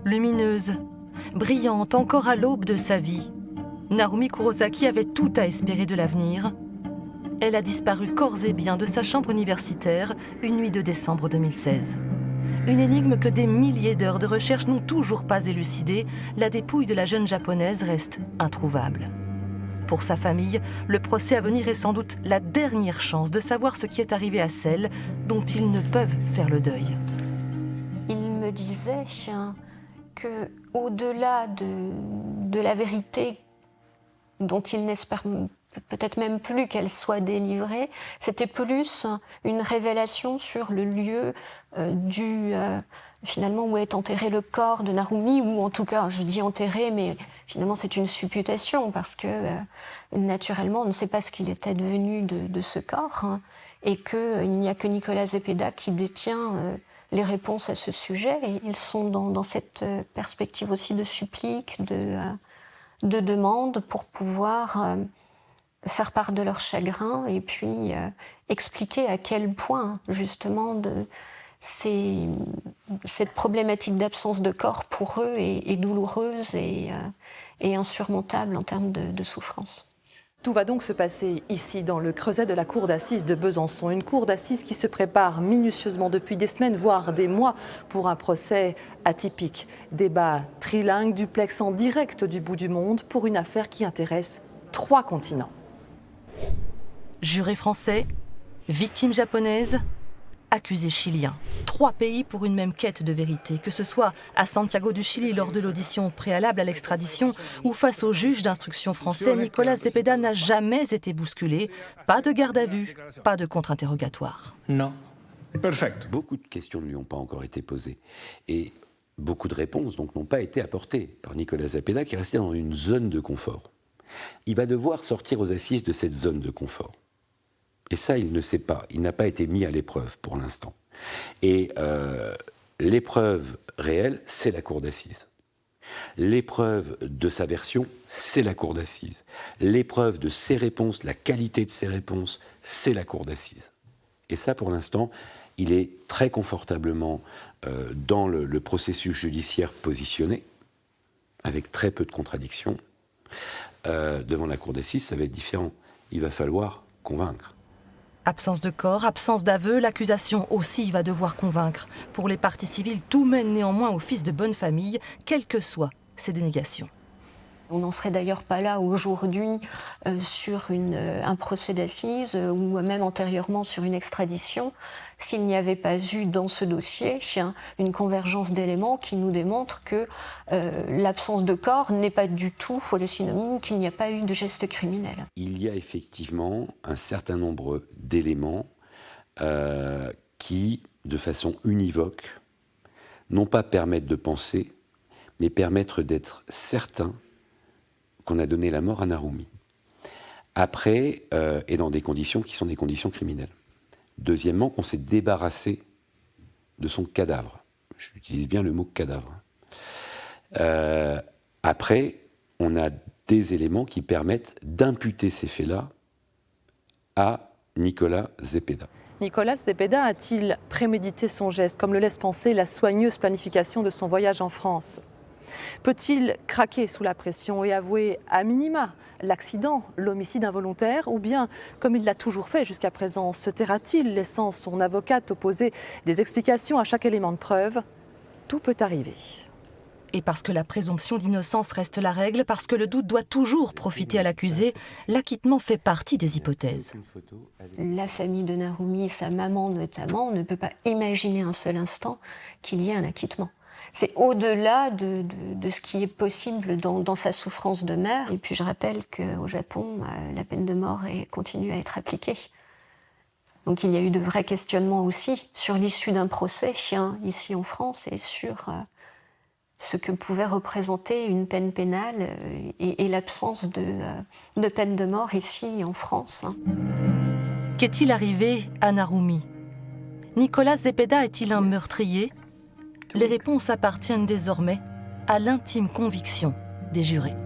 lumineuse, brillante encore à l'aube de sa vie, Narumi Kurosaki avait tout à espérer de l'avenir. Elle a disparu corps et biens de sa chambre universitaire une nuit de décembre 2016. Une énigme que des milliers d'heures de recherche n'ont toujours pas élucidée, la dépouille de la jeune japonaise reste introuvable. Pour sa famille, le procès à venir est sans doute la dernière chance de savoir ce qui est arrivé à celle dont ils ne peuvent faire le deuil. Il me disait que, au-delà de la vérité dont il n'espère peut-être même plus qu'elle soit délivrée, c'était plus une révélation sur le lieu finalement où est enterré le corps de Narumi, ou en tout cas, je dis enterré, mais finalement c'est une supputation parce que naturellement on ne sait pas ce qu'il était devenu de ce corps, et qu'il n'y a que Nicolas Zepeda qui détient les réponses à ce sujet, et ils sont dans cette perspective aussi de supplique, de demande pour pouvoir faire part de leur chagrin et puis expliquer à quel point justement cette problématique d'absence de corps pour eux est douloureuse et insurmontable en termes de souffrance. Tout va donc se passer ici, dans le creuset de la cour d'assises de Besançon. Une cour d'assises qui se prépare minutieusement depuis des semaines, voire des mois, pour un procès atypique. Débat trilingue, duplex en direct du bout du monde, pour une affaire qui intéresse 3 continents. Juré français, victime japonaise, accusé chilien. 3 pays pour une même quête de vérité, que ce soit à Santiago du Chili lors de l'audition préalable à l'extradition ou face au juge d'instruction français, Nicolas Zepeda n'a jamais été bousculé. Pas de garde à vue, pas de contre-interrogatoire. Non. Perfect. Beaucoup de questions ne lui ont pas encore été posées. Et beaucoup de réponses donc n'ont pas été apportées par Nicolas Zepeda, qui est resté dans une zone de confort. Il va devoir sortir aux assises de cette zone de confort. Et ça, il ne sait pas. Il n'a pas été mis à l'épreuve pour l'instant. Et l'épreuve réelle, c'est la cour d'assises. L'épreuve de sa version, c'est la cour d'assises. L'épreuve de ses réponses, la qualité de ses réponses, c'est la cour d'assises. Et ça, pour l'instant, il est très confortablement dans le processus judiciaire positionné, avec très peu de contradictions. Devant la cour d'assises, ça va être différent. Il va falloir convaincre. Absence de corps, absence d'aveu, l'accusation aussi va devoir convaincre. Pour les parties civiles, tout mène néanmoins au fils de bonne famille, quelles que soient ses dénégations. On n'en serait d'ailleurs pas là aujourd'hui sur un procès d'assises ou même antérieurement sur une extradition s'il n'y avait pas eu dans ce dossier une convergence d'éléments qui nous démontre que l'absence de corps n'est pas du tout le synonyme qu'il n'y a pas eu de geste criminel. Il y a effectivement un certain nombre d'éléments qui, de façon univoque, non pas permettent de penser, mais permettent d'être certains qu'on a donné la mort à Narumi. Après, et dans des conditions qui sont des conditions criminelles. Deuxièmement, qu'on s'est débarrassé de son cadavre. J'utilise bien le mot cadavre. Après, on a des éléments qui permettent d'imputer ces faits-là à Nicolas Zepeda. Nicolas Zepeda a-t-il prémédité son geste, comme le laisse penser la soigneuse planification de son voyage en France ? Peut-il craquer sous la pression et avouer à minima l'accident, l'homicide involontaire, ou bien, comme il l'a toujours fait jusqu'à présent, se taira-t-il, laissant son avocate opposer des explications à chaque élément de preuve ? Tout peut arriver. Et parce que la présomption d'innocence reste la règle, parce que le doute doit toujours profiter à l'accusé, l'acquittement fait partie des hypothèses. La famille de Narumi, sa maman notamment, ne peut pas imaginer un seul instant qu'il y ait un acquittement. C'est au-delà de ce qui est possible dans sa souffrance de mère. Et puis je rappelle qu'au Japon, la peine de mort continue à être appliquée. Donc il y a eu de vrais questionnements aussi sur l'issue d'un procès ici en France et sur ce que pouvait représenter une peine pénale et l'absence de peine de mort ici en France. Qu'est-il arrivé à Narumi ? Nicolas Zepeda est-il un meurtrier ? Les réponses appartiennent désormais à l'intime conviction des jurés.